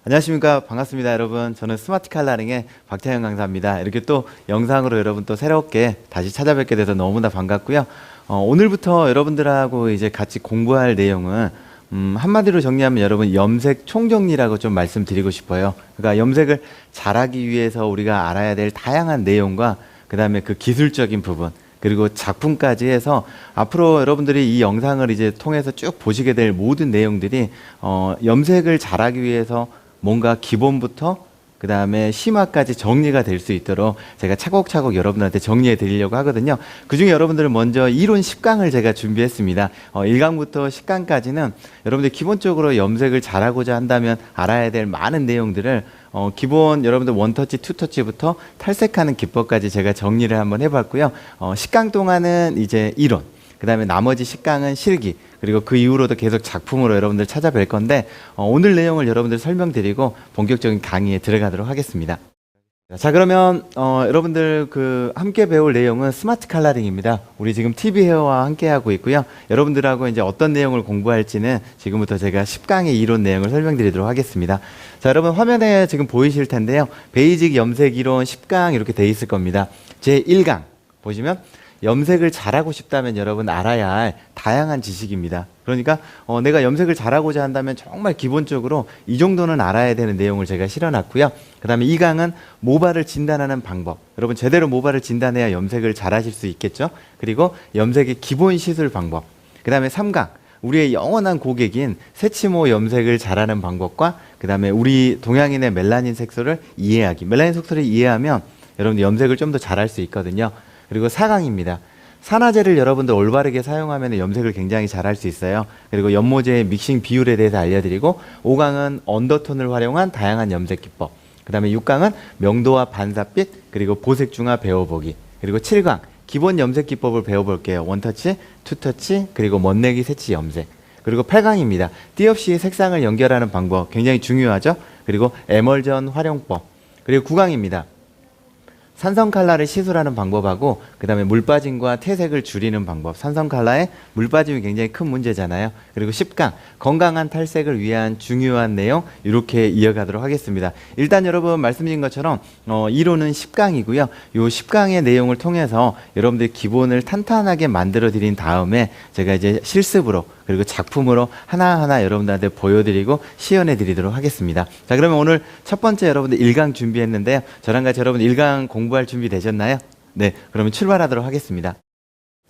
안녕하십니까. 반갑습니다, 여러분. 저는 스마트 칼라링의 박태현 강사입니다. 이렇게 또 영상으로 여러분 또 새롭게 다시 찾아뵙게 돼서 너무나 반갑고요. 오늘부터 여러분들하고 이제 같이 공부할 내용은 한마디로 정리하면 여러분 염색 총정리라고 좀 말씀드리고 싶어요. 그러니까 염색을 잘하기 위해서 우리가 알아야 될 다양한 내용과 그 다음에 그 기술적인 부분 그리고 작품까지 해서 앞으로 여러분들이 이 영상을 이제 통해서 쭉 보시게 될 모든 내용들이 염색을 잘하기 위해서 뭔가 기본부터 그 다음에 심화까지 정리가 될 수 있도록 제가 차곡차곡 여러분들한테 정리해 드리려고 하거든요. 그 중에 여러분들은 먼저 이론 10강을 제가 준비했습니다. 1강부터 10강까지는 여러분들 기본적으로 염색을 잘하고자 한다면 알아야 될 많은 내용들을 기본 여러분들 원터치, 투터치부터 탈색하는 기법까지 제가 정리를 한번 해봤고요. 10강 동안은 이제 이론, 그 다음에 나머지 10강은 실기, 그리고 그 이후로도 계속 작품으로 여러분들 찾아뵐 건데 오늘 내용을 여러분들 설명드리고 본격적인 강의에 들어가도록 하겠습니다. 자, 그러면 여러분들 함께 배울 내용은 스마트 칼라링입니다. 우리 지금 TV 헤어와 함께 하고 있고요. 여러분들하고 이제 어떤 내용을 공부할지는 지금부터 제가 10강의 이론 내용을 설명드리도록 하겠습니다. 자, 여러분 화면에 지금 보이실 텐데요. 베이직 염색 이론 10강 이렇게 돼 있을 겁니다. 제 1강 보시면 염색을 잘하고 싶다면 여러분 알아야 할 다양한 지식입니다. 그러니까 내가 염색을 잘하고자 한다면 정말 기본적으로 이 정도는 알아야 되는 내용을 제가 실어놨고요. 그 다음에 2강은 모발을 진단하는 방법. 여러분 제대로 모발을 진단해야 염색을 잘하실 수 있겠죠. 그리고 염색의 기본 시술 방법. 그 다음에 3강 우리의 영원한 고객인 새치모 염색을 잘하는 방법과 그 다음에 우리 동양인의 멜라닌 색소를 이해하기. 멜라닌 색소를 이해하면 여러분 염색을 좀 더 잘할 수 있거든요. 그리고 4강입니다. 산화제를 여러분들 올바르게 사용하면 염색을 굉장히 잘할 수 있어요. 그리고 연모제의 믹싱 비율에 대해서 알려드리고 5강은 언더톤을 활용한 다양한 염색 기법, 그 다음에 6강은 명도와 반사빛 그리고 보색 중화 배워보기, 그리고 7강 기본 염색 기법을 배워볼게요. 원터치, 투터치 그리고 멋내기 새치 염색. 그리고 8강입니다. 띠 없이 색상을 연결하는 방법 굉장히 중요하죠. 그리고 에멀전 활용법. 그리고 9강입니다. 산성 칼라를 시술하는 방법하고 그 다음에 물빠짐과 퇴색을 줄이는 방법. 산성 칼라에 물빠짐이 굉장히 큰 문제잖아요. 그리고 10강 건강한 탈색을 위한 중요한 내용 이렇게 이어가도록 하겠습니다. 일단 여러분 말씀드린 것처럼 이론은 10강이고요. 요 10강의 내용을 통해서 여러분들 기본을 탄탄하게 만들어 드린 다음에 제가 이제 실습으로 그리고 작품으로 하나하나 여러분들한테 보여드리고 시연해 드리도록 하겠습니다. 자, 그러면 오늘 첫 번째 여러분들 1강 준비했는데요. 저랑 같이 여러분 1강 공부할 준비 되셨나요? 네, 그러면 출발하도록 하겠습니다.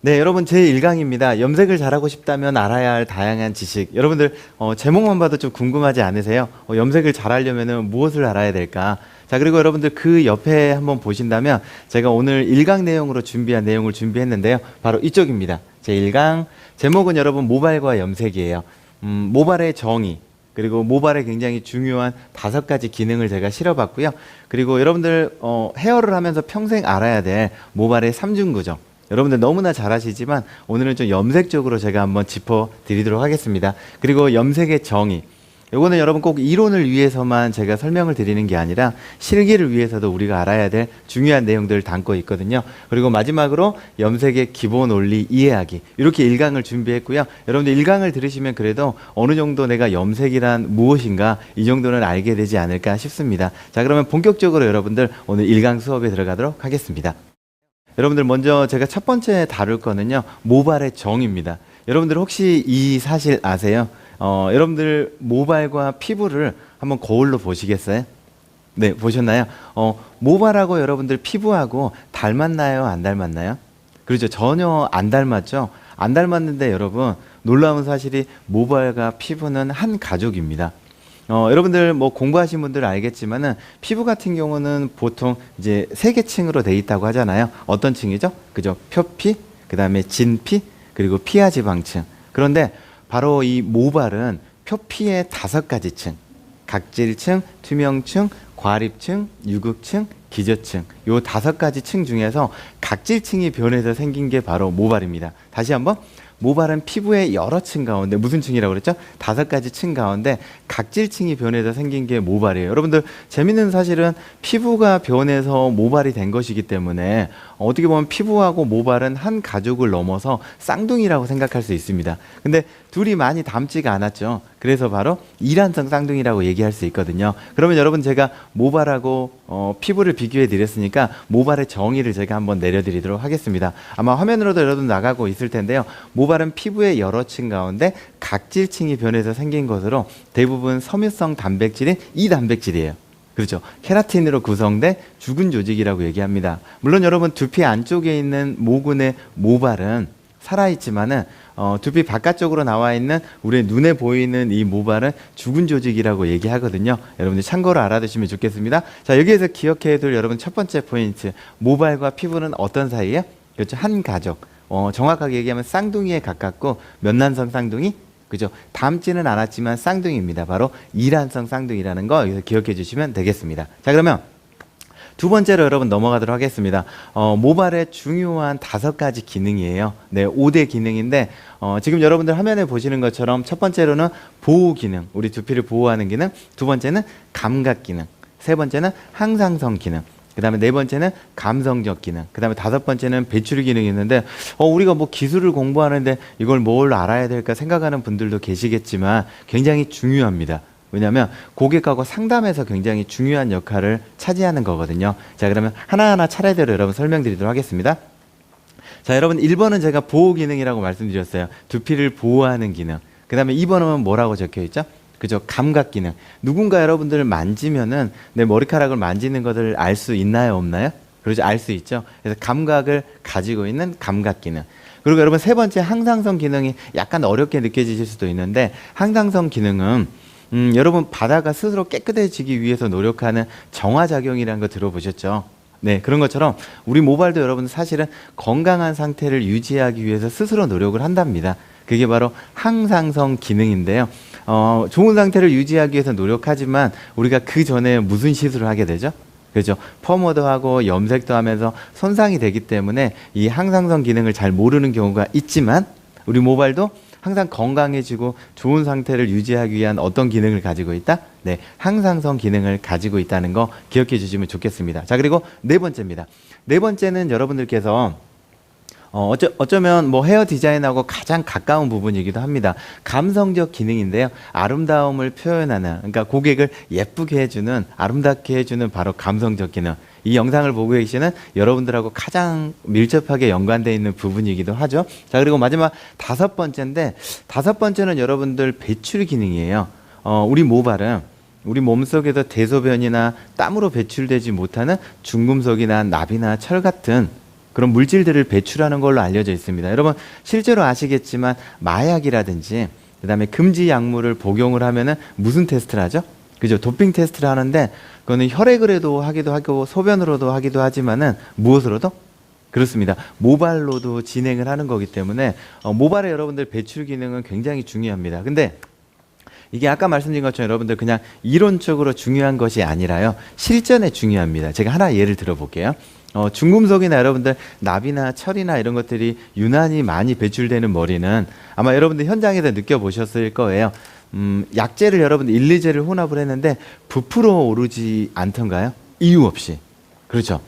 네, 여러분 제 1강입니다. 염색을 잘하고 싶다면 알아야 할 다양한 지식. 여러분들 제목만 봐도 좀 궁금하지 않으세요? 염색을 잘하려면 무엇을 알아야 될까? 자, 그리고 여러분들 그 옆에 한번 보신다면 제가 오늘 1강 내용으로 준비한 내용을 준비했는데요. 바로 이쪽입니다. 제 1강 제목은 여러분 모발과 염색이에요. 모발의 정의 그리고 모발에 굉장히 중요한 5가지 기능을 제가 실어봤고요. 그리고 여러분들 헤어를 하면서 평생 알아야 될 모발의 3중구조. 여러분들 너무나 잘 아시지만 오늘은 좀 염색적으로 제가 한번 짚어드리도록 하겠습니다. 그리고 염색의 정의. 이거는 여러분 꼭 이론을 위해서만 제가 설명을 드리는 게 아니라 실기를 위해서도 우리가 알아야 될 중요한 내용들을 담고 있거든요. 그리고 마지막으로 염색의 기본 원리 이해하기. 이렇게 1강을 준비했고요. 여러분들 1강을 들으시면 그래도 어느 정도 내가 염색이란 무엇인가 이 정도는 알게 되지 않을까 싶습니다. 자, 그러면 본격적으로 여러분들 오늘 1강 수업에 들어가도록 하겠습니다. 여러분들 먼저 제가 첫 번째 다룰 거는요. 모발의 정의입니다. 여러분들 혹시 이 사실 아세요? 여러분들 모발과 피부를 한번 거울로 보시겠어요? 네, 보셨나요? 모발하고 여러분들 피부하고 닮았나요? 안 닮았나요? 그렇죠. 전혀 안 닮았죠? 안 닮았는데 여러분 놀라운 사실이 모발과 피부는 한 가족입니다. 여러분들 뭐 공부하신 분들 알겠지만은 피부 같은 경우는 보통 이제 3개 층으로 돼 있다고 하잖아요. 어떤 층이죠? 그죠? 표피, 그 다음에 진피, 그리고 피하지방층. 그런데 바로 이 모발은 표피의 5가지 층, 각질층, 투명층, 과립층, 유극층, 기저층 요 5가지 층 중에서 각질층이 변해서 생긴 게 바로 모발입니다. 다시 한번 모발은 피부의 여러 층 가운데 무슨 층이라고 그랬죠? 5가지 층 가운데 각질층이 변해서 생긴 게 모발이에요. 여러분들 재밌는 사실은 피부가 변해서 모발이 된 것이기 때문에 어떻게 보면 피부하고 모발은 한 가족을 넘어서 쌍둥이라고 생각할 수 있습니다. 근데 둘이 많이 닮지가 않았죠. 그래서 바로 이란성 쌍둥이라고 얘기할 수 있거든요. 그러면 여러분 제가 모발하고 피부를 비교해 드렸으니까 모발의 정의를 제가 한번 내려드리도록 하겠습니다. 아마 화면으로도 여러분 나가고 있을 텐데요. 모발은 피부의 여러 층 가운데 각질층이 변해서 생긴 것으로 대부분 섬유성 단백질인 이 단백질이에요. 그렇죠. 케라틴으로 구성된 죽은 조직이라고 얘기합니다. 물론 여러분 두피 안쪽에 있는 모근의 모발은 살아있지만은 두피 바깥쪽으로 나와 있는 우리 눈에 보이는 이 모발은 죽은 조직이라고 얘기하거든요. 여러분들 참고로 알아두시면 좋겠습니다. 자, 여기에서 기억해야 될 여러분 첫 번째 포인트. 모발과 피부는 어떤 사이예요? 그렇죠. 한 가족. 정확하게 얘기하면 쌍둥이에 가깝고 면난성 쌍둥이. 그죠? 닮지는 않았지만 쌍둥이입니다. 바로 이란성 쌍둥이라는 거 여기서 기억해 주시면 되겠습니다. 자, 그러면 두 번째로 여러분 넘어가도록 하겠습니다. 모발의 중요한 5가지 기능이에요. 네, 5대 기능인데 지금 여러분들 화면에 보시는 것처럼 첫 번째로는 보호 기능, 우리 두피를 보호하는 기능. 두 번째는 감각 기능. 세 번째는 항상성 기능. 그 다음에 네 번째는 감성적 기능. 그 다음에 다섯 번째는 배출 기능이 있는데 우리가 뭐 기술을 공부하는데 이걸 뭘 알아야 될까 생각하는 분들도 계시겠지만 굉장히 중요합니다. 왜냐하면 고객하고 상담에서 굉장히 중요한 역할을 차지하는 거거든요. 자, 그러면 하나하나 차례대로 여러분 설명드리도록 하겠습니다. 자, 여러분 1번은 제가 보호 기능이라고 말씀드렸어요. 두피를 보호하는 기능. 그 다음에 2번은 뭐라고 적혀 있죠? 그죠? 감각 기능. 누군가 여러분들을 만지면은 내 머리카락을 만지는 것을 알 수 있나요? 없나요? 그렇죠. 알 수 있죠. 그래서 감각을 가지고 있는 감각 기능. 그리고 여러분 세 번째 항상성 기능이 약간 어렵게 느껴지실 수도 있는데 항상성 기능은 여러분 바다가 스스로 깨끗해지기 위해서 노력하는 정화작용이라는 거 들어보셨죠? 네, 그런 것처럼 우리 모발도 여러분 사실은 건강한 상태를 유지하기 위해서 스스로 노력을 한답니다. 그게 바로 항상성 기능인데요. 좋은 상태를 유지하기 위해서 노력하지만 우리가 그 전에 무슨 시술을 하게 되죠? 그렇죠. 펌어도 하고 염색도 하면서 손상이 되기 때문에 이 항상성 기능을 잘 모르는 경우가 있지만 우리 모발도 항상 건강해지고 좋은 상태를 유지하기 위한 어떤 기능을 가지고 있다? 네, 항상성 기능을 가지고 있다는 거 기억해 주시면 좋겠습니다. 자, 그리고 네 번째입니다. 네 번째는 여러분들께서 어쩌면 뭐 헤어 디자인하고 가장 가까운 부분이기도 합니다. 감성적 기능인데요. 아름다움을 표현하는, 그러니까 고객을 예쁘게 해주는, 아름답게 해주는 바로 감성적 기능. 이 영상을 보고 계시는 여러분들하고 가장 밀접하게 연관되어 있는 부분이기도 하죠. 자, 그리고 마지막 다섯 번째인데, 다섯 번째는 여러분들 배출 기능이에요. 우리 모발은 우리 몸속에서 대소변이나 땀으로 배출되지 못하는 중금속이나 납이나 철 같은 그런 물질들을 배출하는 걸로 알려져 있습니다. 여러분 실제로 아시겠지만 마약이라든지 그다음에 금지 약물을 복용을 하면은 무슨 테스트를 하죠? 그죠? 도핑 테스트를 하는데 그거는 혈액으로도 하기도 하고 소변으로도 하기도 하지만은 무엇으로도? 그렇습니다. 모발로도 진행을 하는 거기 때문에 모발의 여러분들 배출 기능은 굉장히 중요합니다. 근데 이게 아까 말씀드린 것처럼 여러분들 그냥 이론적으로 중요한 것이 아니라요. 실전에 중요합니다. 제가 하나 예를 들어볼게요. 중금속이나 여러분들 납이나 철이나 이런 것들이 유난히 많이 배출되는 머리는 아마 여러분들 현장에서 느껴보셨을 거예요. 약재를 여러분들 1, 2재를 혼합을 했는데 부풀어 오르지 않던가요? 이유 없이. 그렇죠.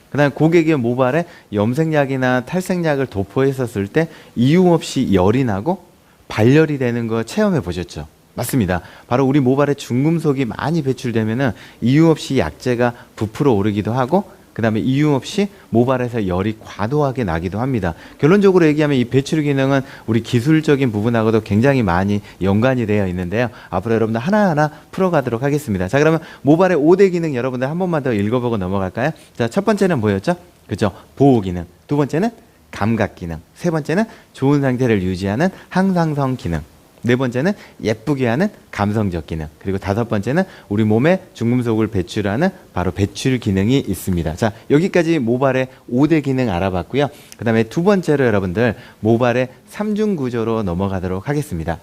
그 다음에 고객의 모발에 염색약이나 탈색약을 도포했었을 때 이유 없이 열이 나고 발열이 되는 거 체험해 보셨죠? 맞습니다. 바로 우리 모발에 중금속이 많이 배출되면은 이유 없이 약재가 부풀어 오르기도 하고 그 다음에 이유 없이 모발에서 열이 과도하게 나기도 합니다. 결론적으로 얘기하면 이 배출 기능은 우리 기술적인 부분하고도 굉장히 많이 연관이 되어 있는데요. 앞으로 여러분들 하나하나 풀어가도록 하겠습니다. 자, 그러면 모발의 5대 기능 여러분들 한 번만 더 읽어보고 넘어갈까요? 자, 첫 번째는 뭐였죠? 그죠? 보호 기능. 두 번째는 감각 기능. 세 번째는 좋은 상태를 유지하는 항상성 기능. 네 번째는 예쁘게 하는 감성적 기능. 그리고 다섯 번째는 우리 몸에 중금속을 배출하는 바로 배출 기능이 있습니다. 자, 여기까지 모발의 5대 기능 알아봤고요. 그 다음에 두 번째로 여러분들 모발의 3중 구조로 넘어가도록 하겠습니다.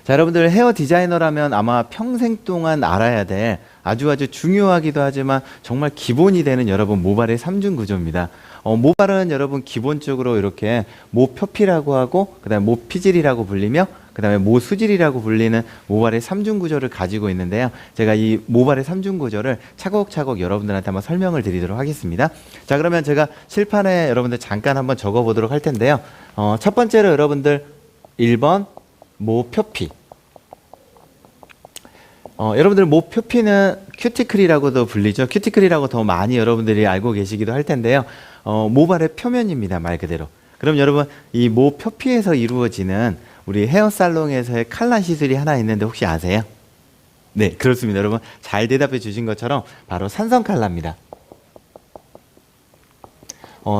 자, 여러분들 헤어 디자이너라면 아마 평생 동안 알아야 될 아주 중요하기도 하지만 정말 기본이 되는 여러분 모발의 3중 구조입니다. 모발은 여러분 기본적으로 이렇게 모표피라고 하고 그 다음에 모피질이라고 불리며 그 다음에 모수질이라고 불리는 모발의 3중 구조를 가지고 있는데요. 제가 이 모발의 3중 구조를 차곡차곡 여러분들한테 한번 설명을 드리도록 하겠습니다. 자, 그러면 제가 칠판에 여러분들 잠깐 한번 적어 보도록 할 텐데요. 첫 번째로 여러분들 1번 모표피. 여러분들 모 표피는 큐티클이라고도 불리죠. 큐티클이라고 더 많이 여러분들이 알고 계시기도 할 텐데요. 모발의 표면입니다. 말 그대로. 그럼 여러분 이 모 표피에서 이루어지는 우리 헤어살롱에서의 칼라 시술이 하나 있는데 혹시 아세요? 네, 그렇습니다. 여러분 잘 대답해 주신 것처럼 바로 산성 칼라입니다.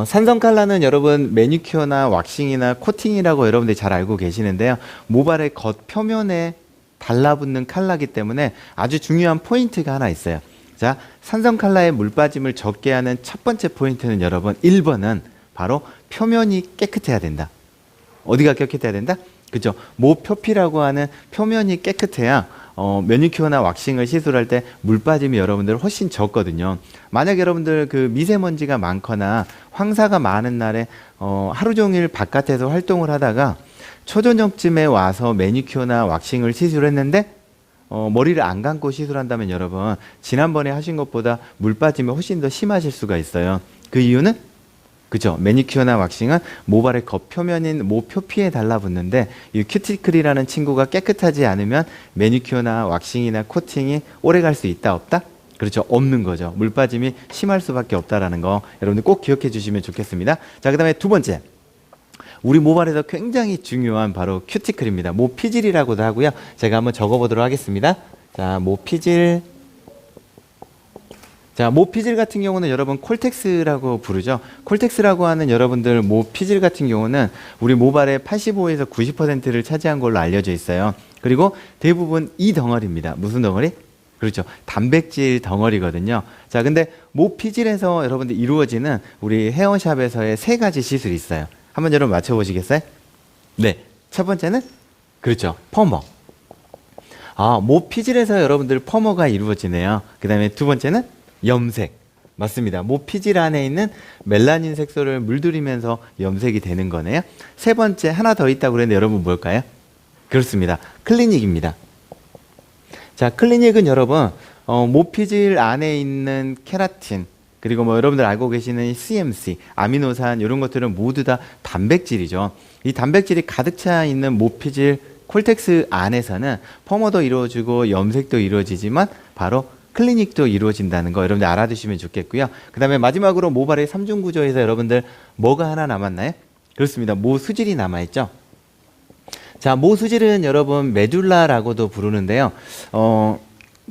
산성 칼라는 여러분 매니큐어나 왁싱이나 코팅이라고 여러분들이 잘 알고 계시는데요. 모발의 겉 표면에 달라붙는 칼라기 때문에 아주 중요한 포인트가 하나 있어요. 자, 산성 칼라의 물 빠짐을 적게 하는 첫 번째 포인트는 여러분 1번은 바로 표면이 깨끗해야 된다. 어디가 깨끗해야 된다? 그죠? 모 표피라고 하는 표면이 깨끗해야 매니큐어나 왁싱을 시술할 때 물 빠짐이 여러분들 훨씬 적거든요. 만약 여러분들 그 미세먼지가 많거나 황사가 많은 날에 하루 종일 바깥에서 활동을 하다가 초저녁쯤에 와서 매니큐어나 왁싱을 시술했는데 머리를 안 감고 시술한다면 여러분 지난번에 하신 것보다 물 빠짐이 훨씬 더 심하실 수가 있어요. 그 이유는 그죠? 매니큐어나 왁싱은 모발의 겉표면인 모 표피에 달라붙는데 이 큐티클이라는 친구가 깨끗하지 않으면 매니큐어나 왁싱이나 코팅이 오래 갈 수 있다 없다? 그렇죠. 없는 거죠. 물 빠짐이 심할 수밖에 없다라는 거 여러분들 꼭 기억해 주시면 좋겠습니다. 자, 그다음에 두 번째. 우리 모발에서 굉장히 중요한 바로 큐티클입니다. 모 피질이라고도 하고요. 제가 한번 적어 보도록 하겠습니다. 자, 모 피질. 자, 모 피질 같은 경우는 여러분 콜텍스라고 부르죠. 콜텍스라고 하는 여러분들 모 피질 같은 경우는 우리 모발의 85에서 90%를 차지한 걸로 알려져 있어요. 그리고 대부분 이 덩어리입니다. 무슨 덩어리? 그렇죠. 단백질 덩어리거든요. 자, 근데 모 피질에서 여러분들 이루어지는 우리 헤어샵에서의 세 가지 시술이 있어요. 한번 여러분 맞춰보시겠어요? 네. 첫 번째는 그렇죠. 퍼머. 모 피질에서 여러분들 퍼머가 이루어지네요. 그 다음에 두 번째는 염색. 맞습니다. 모 피질 안에 있는 멜라닌 색소를 물들이면서 염색이 되는 거네요. 세 번째 하나 더 있다고 그랬는데 여러분 뭘까요? 그렇습니다. 클리닉입니다. 자, 클리닉은 여러분 모 피질 안에 있는 케라틴 그리고 뭐 여러분들 알고 계시는 CMC, 아미노산 이런 것들은 모두 다 단백질이죠. 이 단백질이 가득 차 있는 모 피질 콜텍스 안에서는 펌어도 이루어지고 염색도 이루어지지만 바로 클리닉도 이루어진다는 거 여러분들 알아두시면 좋겠고요. 그 다음에 마지막으로 모발의 3중 구조에서 여러분들 뭐가 하나 남았나요? 그렇습니다. 모 수질이 남아있죠. 자, 모 수질은 여러분 메둘라라고도 부르는데요.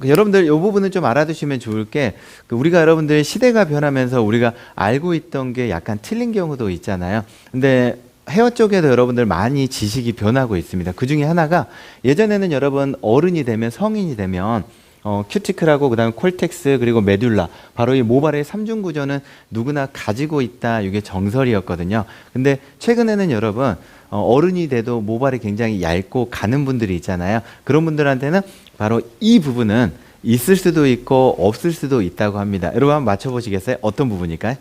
여러분들 이 부분은 좀 알아두시면 좋을 게 우리가 여러분들 시대가 변하면서 우리가 알고 있던 게 약간 틀린 경우도 있잖아요. 근데 헤어 쪽에도 여러분들 많이 지식이 변하고 있습니다. 그 중에 하나가 예전에는 여러분 어른이 되면 성인이 되면 큐티클하고 그다음에 콜텍스 그리고 메듈라 바로 이 모발의 3중 구조는 누구나 가지고 있다. 이게 정설이었거든요. 근데 최근에는 여러분 어른이 돼도 모발이 굉장히 얇고 가는 분들이 있잖아요. 그런 분들한테는 바로 이 부분은 있을 수도 있고 없을 수도 있다고 합니다. 여러분 한번 맞춰보시겠어요? 어떤 부분일까요?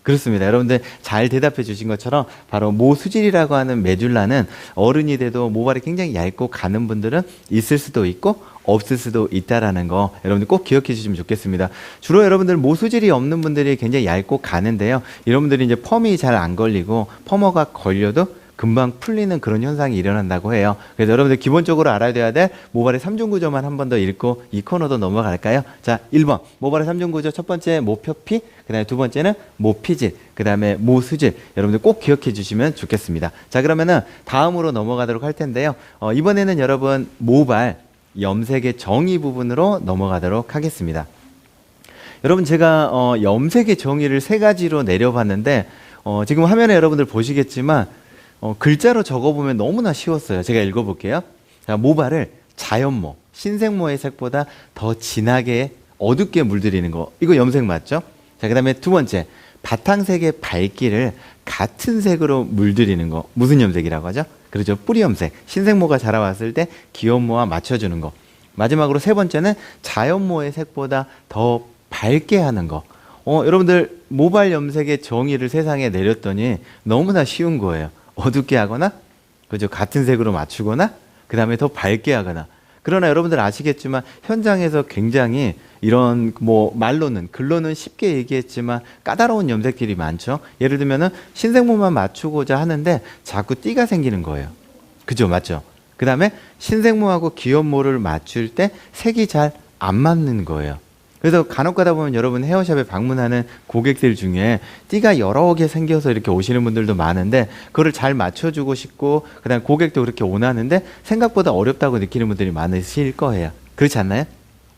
그렇습니다. 여러분들 잘 대답해 주신 것처럼 바로 모 수질이라고 하는 메듈라는 어른이 돼도 모발이 굉장히 얇고 가는 분들은 있을 수도 있고 없을 수도 있다라는 거 여러분들 꼭 기억해 주시면 좋겠습니다. 주로 여러분들 모 수질이 없는 분들이 굉장히 얇고 가는데요. 여러분들이 이제 펌이 잘 안 걸리고 펌어가 걸려도 금방 풀리는 그런 현상이 일어난다고 해요. 그래서 여러분들 기본적으로 알아야 돼야 될 모발의 3중 구조만 한 번 더 읽고 이 코너도 넘어갈까요? 자, 1번 모발의 3중 구조 첫 번째 모 표피, 그 다음에 두 번째는 모 피질, 그 다음에 모 수질 여러분들 꼭 기억해 주시면 좋겠습니다. 자, 그러면은 다음으로 넘어가도록 할 텐데요. 이번에는 여러분 모발 염색의 정의 부분으로 넘어가도록 하겠습니다. 여러분 제가 염색의 정의를 세 가지로 내려봤는데 지금 화면에 여러분들 보시겠지만 글자로 적어보면 너무나 쉬웠어요. 제가 읽어볼게요. 자, 모발을 자연모, 신생모의 색보다 더 진하게 어둡게 물들이는 거. 이거 염색 맞죠? 자, 그 다음에 두 번째, 바탕색의 밝기를 같은 색으로 물들이는 거. 무슨 염색이라고 하죠? 그렇죠. 뿌리 염색. 신생모가 자라왔을 때 기혼모와 맞춰주는 거. 마지막으로 세 번째는 자연모의 색보다 더 밝게 하는 거. 여러분들 모발 염색의 정의를 세상에 내렸더니 너무나 쉬운 거예요. 어둡게 하거나, 그죠? 같은 색으로 맞추거나, 그 다음에 더 밝게 하거나. 그러나 여러분들 아시겠지만 현장에서 굉장히 이런 글로는 쉽게 얘기했지만 까다로운 염색들이 많죠. 예를 들면은 신생모만 맞추고자 하는데 자꾸 띠가 생기는 거예요. 그죠? 맞죠? 그 다음에 신생모하고 기혼모를 맞출 때 색이 잘 안 맞는 거예요. 그래서 간혹 가다 보면 여러분 헤어샵에 방문하는 고객들 중에 띠가 여러 개 생겨서 이렇게 오시는 분들도 많은데 그거를 잘 맞춰주고 싶고 그다음에 고객도 그렇게 원하는데 생각보다 어렵다고 느끼는 분들이 많으실 거예요. 그렇지 않나요?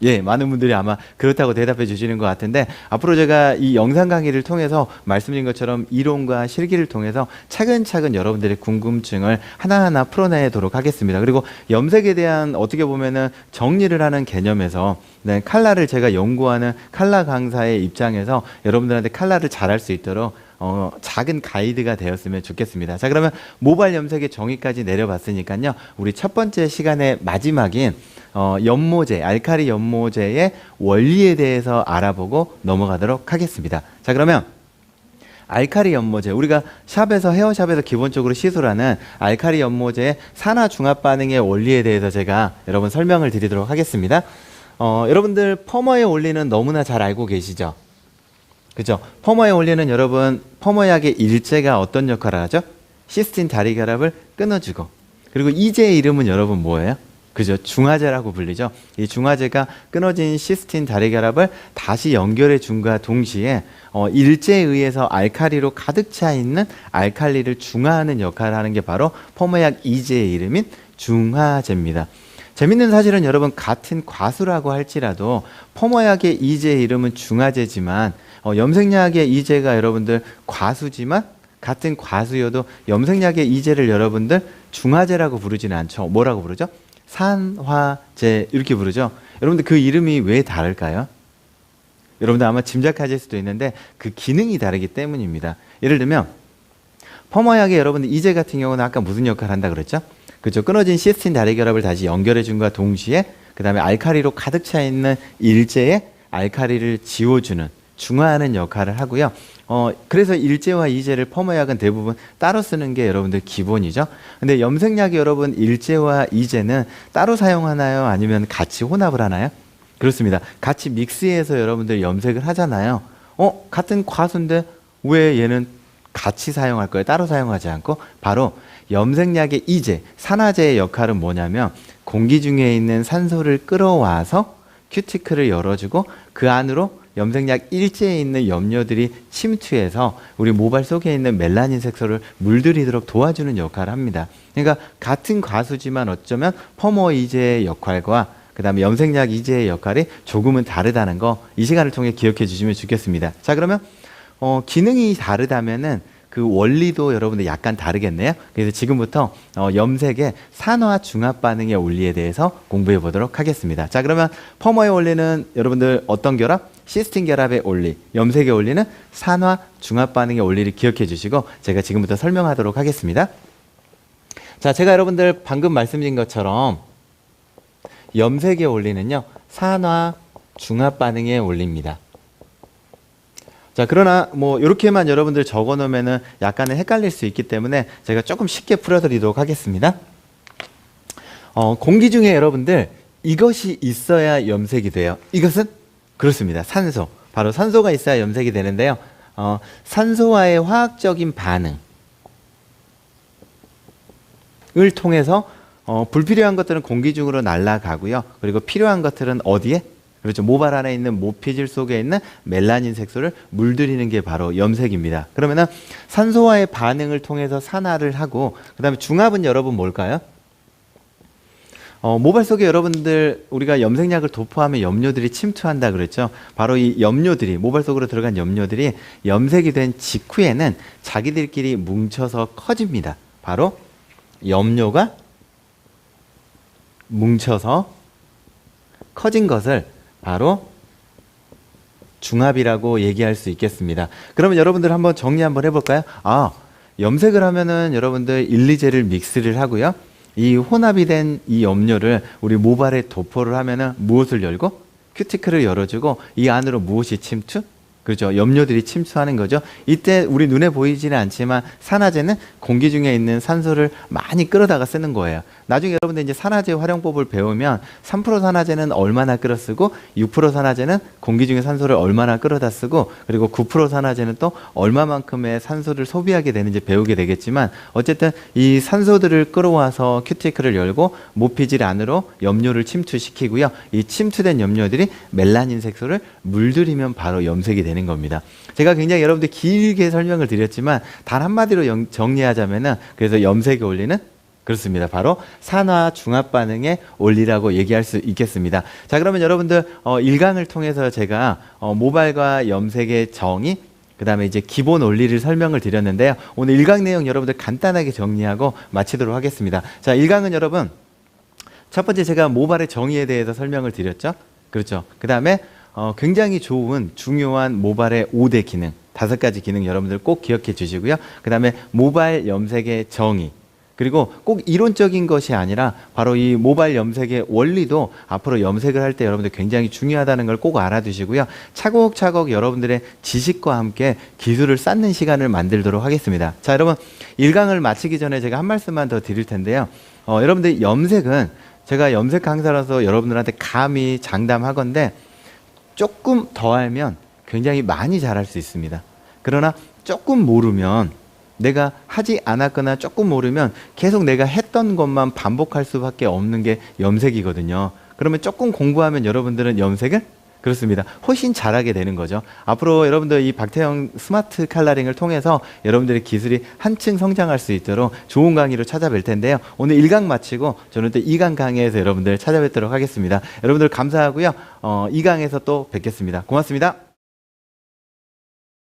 예, 많은 분들이 아마 그렇다고 대답해 주시는 것 같은데 앞으로 제가 이 영상 강의를 통해서 말씀드린 것처럼 이론과 실기를 통해서 차근차근 여러분들의 궁금증을 하나하나 풀어내도록 하겠습니다. 그리고 염색에 대한 어떻게 보면은 정리를 하는 개념에서 네, 칼라를 제가 연구하는 칼라 강사의 입장에서 여러분들한테 칼라를 잘할 수 있도록 작은 가이드가 되었으면 좋겠습니다. 자, 그러면 모발 염색의 정의까지 내려봤으니까요. 우리 첫 번째 시간의 마지막인 연모제, 알칼리 연모제의 원리에 대해서 알아보고 넘어가도록 하겠습니다. 자, 그러면 알칼리 연모제, 우리가 샵에서 헤어샵에서 기본적으로 시술하는 알칼리 연모제의 산화 중합 반응의 원리에 대해서 제가 여러분 설명을 드리도록 하겠습니다. 여러분들 펌어의 원리는 너무나 잘 알고 계시죠? 그죠? 펌어의 원리는 여러분 펌어약의 일제가 어떤 역할을 하죠? 시스틴 다리결합을 끊어주고, 그리고 이제의 이름은 여러분 뭐예요? 그죠? 중화제라고 불리죠. 이 중화제가 끊어진 시스틴 다리결합을 다시 연결해 준과 동시에 일제에 의해서 알칼리로 가득 차 있는 알칼리를 중화하는 역할을 하는 게 바로 펌어약 이제의 이름인 중화제입니다. 재밌는 사실은 여러분 같은 과수라고 할지라도 펌어약의 이제의 이름은 중화제지만 염색약의 이제가 여러분들 과수지만 같은 과수여도 염색약의 이제를 여러분들 중화제라고 부르지는 않죠. 뭐라고 부르죠? 산화제 이렇게 부르죠. 여러분들 그 이름이 왜 다를까요? 여러분들 아마 짐작하실 수도 있는데 그 기능이 다르기 때문입니다. 예를 들면 펌어약의 여러분들 이제 같은 경우는 아까 무슨 역할을 한다 그랬죠? 그렇죠. 끊어진 시스틴 다리결합을 다시 연결해 준과 동시에 그 다음에 알칼리로 가득 차 있는 일제에 알칼리를 지워주는 중화하는 역할을 하고요. 그래서 일제와 이제를 펌어약은 대부분 따로 쓰는 게 여러분들 기본이죠. 근데 염색약이 여러분 일제와 이제는 따로 사용하나요? 아니면 같이 혼합을 하나요? 그렇습니다. 같이 믹스해서 여러분들 염색을 하잖아요. 같은 과수인데 왜 얘는 같이 사용할 거예요? 따로 사용하지 않고? 바로 염색약의 이제, 산화제의 역할은 뭐냐면 공기 중에 있는 산소를 끌어와서 큐티클을 열어주고 그 안으로 염색약 일제에 있는 염료들이 침투해서 우리 모발 속에 있는 멜라닌 색소를 물들이도록 도와주는 역할을 합니다. 그러니까 같은 과수지만 어쩌면 펌어 이제의 역할과 그 다음에 염색약 이제의 역할이 조금은 다르다는 거 이 시간을 통해 기억해 주시면 좋겠습니다. 자, 그러면 기능이 다르다면은 그 원리도 여러분들 약간 다르겠네요. 그래서 지금부터 염색의 산화 중합 반응의 원리에 대해서 공부해 보도록 하겠습니다. 자, 그러면 펌어의 원리는 여러분들 어떤 결합? 시스틴 결합의 원리. 염색의 원리는 산화 중합 반응의 원리를 기억해 주시고 제가 지금부터 설명하도록 하겠습니다. 자, 제가 여러분들 방금 말씀드린 것처럼 염색의 원리는요, 산화 중합 반응의 원리입니다. 자, 그러나 뭐 이렇게만 여러분들 적어 놓으면은 약간은 헷갈릴 수 있기 때문에 제가 조금 쉽게 풀어드리도록 하겠습니다. 공기 중에 여러분들 이것이 있어야 염색이 돼요. 이것은 그렇습니다. 산소. 바로 산소가 있어야 염색이 되는데요. 산소와의 화학적인 반응을 통해서 불필요한 것들은 공기 중으로 날아가고요. 그리고 필요한 것들은 어디에? 그렇죠. 모발 안에 있는 모피질 속에 있는 멜라닌 색소를 물들이는 게 바로 염색입니다. 그러면은 산소와의 반응을 통해서 산화를 하고 그 다음에 중합은 여러분 뭘까요? 모발 속에 여러분들 우리가 염색약을 도포하면 염료들이 침투한다 그랬죠. 바로 이 염료들이 모발 속으로 들어간 염료들이 염색이 된 직후에는 자기들끼리 뭉쳐서 커집니다. 바로 염료가 뭉쳐서 커진 것을 바로 중합이라고 얘기할 수 있겠습니다. 그러면 여러분들 한번 정리 한번 해볼까요? 염색을 하면은 여러분들 1, 2제를 믹스를 하고요. 이 혼합이 된 이 염료를 우리 모발에 도포를 하면은 무엇을 열고? 큐티클을 열어주고 이 안으로 무엇이 침투? 그렇죠. 염료들이 침투하는 거죠. 이때 우리 눈에 보이지는 않지만 산화제는 공기 중에 있는 산소를 많이 끌어다가 쓰는 거예요. 나중에 여러분들 이제 산화제 활용법을 배우면 3% 산화제는 얼마나 끌어 쓰고 6% 산화제는 공기 중에 산소를 얼마나 끌어다 쓰고 그리고 9% 산화제는 또 얼마만큼의 산소를 소비하게 되는지 배우게 되겠지만 어쨌든 이 산소들을 끌어와서 큐티클을 열고 모피질 안으로 염료를 침투시키고요. 이 침투된 염료들이 멜라닌 색소를 물들이면 바로 염색이 되는 겁니다. 제가 굉장히 여러분들 길게 설명을 드렸지만 단 한마디로 정리하자면은 그래서 염색의 원리는 그렇습니다. 바로 산화 중합 반응의 원리라고 얘기할 수 있겠습니다. 자, 그러면 여러분들 1강을 통해서 제가 모발과 염색의 정의 그 다음에 이제 기본 원리를 설명을 드렸는데요. 오늘 1강 내용 여러분들 간단하게 정리하고 마치도록 하겠습니다. 자, 1강은 여러분 첫 번째 제가 모발의 정의에 대해서 설명을 드렸죠. 그렇죠. 그 다음에 굉장히 좋은 중요한 모발의 5대 기능 5가지 기능 여러분들 꼭 기억해 주시고요. 그 다음에 모발 염색의 정의 그리고 꼭 이론적인 것이 아니라 바로 이 모발 염색의 원리도 앞으로 염색을 할 때 여러분들 굉장히 중요하다는 걸 꼭 알아두시고요. 차곡차곡 여러분들의 지식과 함께 기술을 쌓는 시간을 만들도록 하겠습니다. 자, 여러분 1강을 마치기 전에 제가 한 말씀만 더 드릴 텐데요. 여러분들 염색은 제가 염색 강사라서 여러분들한테 감히 장담하건대 조금 더 알면 굉장히 많이 잘할 수 있습니다. 그러나 조금 모르면 내가 하지 않았거나 조금 모르면 계속 내가 했던 것만 반복할 수밖에 없는 게 염색이거든요. 그러면 조금 공부하면 여러분들은 염색을 그렇습니다. 훨씬 잘하게 되는 거죠. 앞으로 여러분들 이 박태영 스마트 칼라링을 통해서 여러분들의 기술이 한층 성장할 수 있도록 좋은 강의로 찾아뵐 텐데요. 오늘 1강 마치고 저는 또 2강 강의에서 여러분들 찾아뵙도록 하겠습니다. 여러분들 감사하고요. 2강에서 또 뵙겠습니다. 고맙습니다.